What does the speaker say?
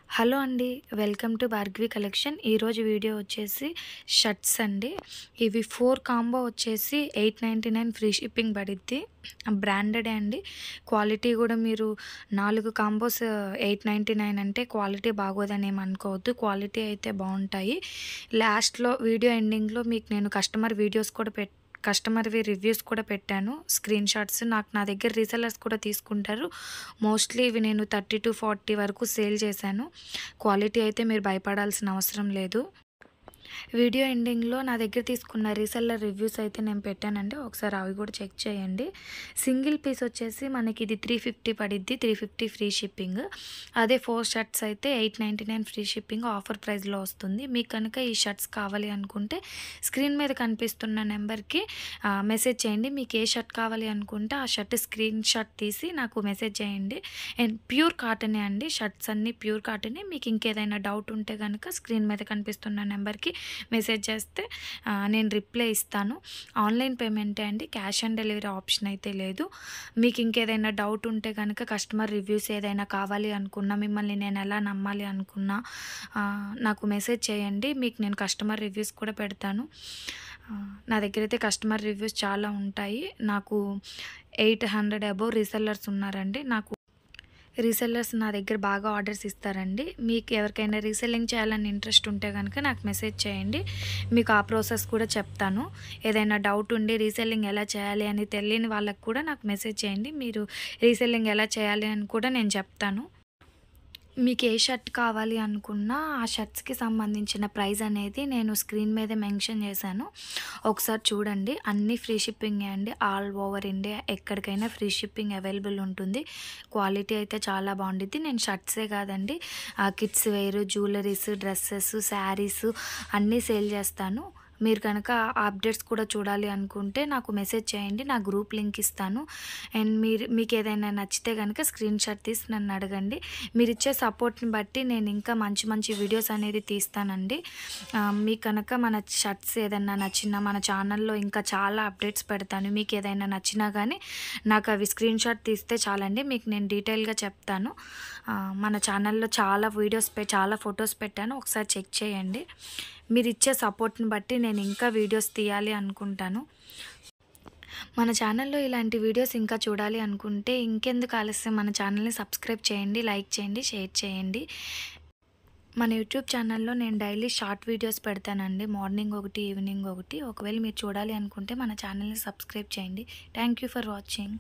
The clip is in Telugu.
హలో అండి. Welcome to Bhargavi collection. ఈరోజు వీడియో వచ్చేసి షర్ట్స్ అండి. ఇవి 4 కాంబో వచ్చేసి 899 ఫ్రీ షిప్పింగ్ పడిద్ది. బ్రాండెడే అండి. క్వాలిటీ కూడా మీరు 4 కాంబోస్ 899 అంటే క్వాలిటీ బాగోదని ఏమి అనుకోవద్దు. క్వాలిటీ అయితే బాగుంటాయి. లాస్ట్‌లో వీడియో ఎండింగ్‌లో మీకు నేను కస్టమర్‌వి రివ్యూస్ కూడా పెట్టాను. స్క్రీన్ షాట్స్ నా దగ్గర రీసెల్లర్స్ కూడా తీసుకుంటారు. మోస్ట్‌లీ ఇవి నేను 30-40 వరకు సేల్ చేశాను. క్వాలిటీ అయితే మీరు భయపడాల్సిన అవసరం లేదు. వీడియో ఎండింగ్‌లో నా దగ్గర తీసుకున్న రీసెల్లర్ రివ్యూస్ అయితే నేను పెట్టానండి. ఒకసారి అవి కూడా చెక్ చేయండి. సింగిల్ పీస్ వచ్చేసి మనకి ఇది 350 పడిద్ది. 350 ఫ్రీ షిప్పింగ్. అదే 4 షర్ట్స్ అయితే 899 ఫ్రీ షిప్పింగ్ ఆఫర్ ప్రైస్‌లో వస్తుంది. మీకు కనుక ఈ షర్ట్స్ కావాలి అనుకుంటే స్క్రీన్ మీద కనిపిస్తున్న నెంబర్‌కి మెసేజ్ చేయండి. మీకు ఏ షర్ట్ కావాలి అనుకుంటే ఆ షర్ట్ స్క్రీన్ షాట్ తీసి నాకు మెసేజ్ చేయండి. అండ్ ప్యూర్ కాటనే అండి. షర్ట్స్ అన్నీ ప్యూర్ కాటనే. మీకు ఇంకేదైనా డౌట్ ఉంటే కనుక స్క్రీన్ మీద కనిపిస్తున్న నెంబర్‌కి మెసేజ్ చేస్తే నేను రిప్లై ఇస్తాను. ఆన్లైన్ పేమెంటే అండి. క్యాష్ ఆన్ డెలివరీ ఆప్షన్ అయితే లేదు. మీకు ఇంకేదైనా డౌట్ ఉంటే కనుక కస్టమర్ రివ్యూస్ ఏదైనా కావాలి అనుకున్నా, మిమ్మల్ని నేను ఎలా నమ్మాలి అనుకున్నా నాకు మెసేజ్ చేయండి. మీకు నేను కస్టమర్ రివ్యూస్ కూడా పెడతాను. నా దగ్గర అయితే కస్టమర్ రివ్యూస్ చాలా ఉంటాయి. నాకు 800 అబోవ్ రీసెల్లర్స్ ఉన్నారండి. రీసెల్లర్స్ నా దగ్గర బాగా ఆర్డర్స్ ఇస్తారండి. మీకు ఎవరికైనా రీసెల్లింగ్ చేయాలని ఇంట్రెస్ట్ ఉంటే కనుక నాకు మెసేజ్ చేయండి. మీకు ఆ ప్రాసెస్ కూడా చెప్తాను. ఏదైనా డౌట్ ఉండి రీసెల్లింగ్ ఎలా చేయాలి అని తెలియని వాళ్ళకి కూడా నాకు మెసేజ్ చేయండి. మీరు రీసెల్లింగ్ ఎలా చేయాలి అని కూడా నేను చెప్తాను. మీకు ఏ షర్ట్ కావాలి అనుకున్నా ఆ షర్ట్స్‌కి సంబంధించిన ప్రైస్ అనేది నేను స్క్రీన్ మీదే మెన్షన్ చేశాను. ఒకసారి చూడండి. అన్నీ ఫ్రీ షిప్పింగే అండి. ఆల్ ఓవర్ ఇండియా ఎక్కడికైనా ఫ్రీ షిప్పింగ్ అవైలబుల్ ఉంటుంది. క్వాలిటీ అయితే చాలా బాగుండిద్ది. నేను షర్ట్సే కాదండి, kids wear, jewelleries, dresses, saris అన్నీ సేల్ చేస్తాను. మీరు కనుక అప్డేట్స్ కూడా చూడాలి అనుకుంటే నాకు మెసేజ్ చేయండి. నా గ్రూప్ లింక్ ఇస్తాను. అండ్ మీకు ఏదైనా నచ్చితే కనుక స్క్రీన్ షాట్ తీసి నన్ను అడగండి. మీరిచ్చే సపోర్ట్‌ని బట్టి నేను ఇంకా మంచి మంచి వీడియోస్ అనేది తీస్తానండి. మీకు కనుక మన షర్ట్స్ ఏదన్నా నచ్చినా మన ఛానల్‌లో ఇంకా చాలా అప్డేట్స్ పెడతాను. మీకు ఏదైనా నచ్చినా కానీ నాకు అవి స్క్రీన్ షాట్ తీస్తే చాలండి. మీకు నేను డీటెయిల్‌గా చెప్తాను. మన ఛానల్‌లో చాలా ఫొటోస్ పెట్టాను. ఒకసారి చెక్ చేయండి. మీరిచ్చే సపోర్ట్‌ని బట్టి నేను ఇంకా వీడియోస్ తీయాలి అనుకుంటాను. మన ఛానల్‌లో ఇలాంటి వీడియోస్ ఇంకా చూడాలి అనుకుంటే ఇంకెందుకు ఆలస్యం, మన ఛానల్‌ని సబ్స్క్రైబ్ చేయండి, లైక్ చేయండి, షేర్ చేయండి. మన యూట్యూబ్ ఛానల్‌లో నేను డైలీ షార్ట్ వీడియోస్ పెడతానండి. మార్నింగ్ ఒకటి, ఈవినింగ్ ఒకటి. ఒకవేళ మీరు చూడాలి అనుకుంటే మన ఛానల్‌ని సబ్స్క్రైబ్ చేయండి. Thank you for watching.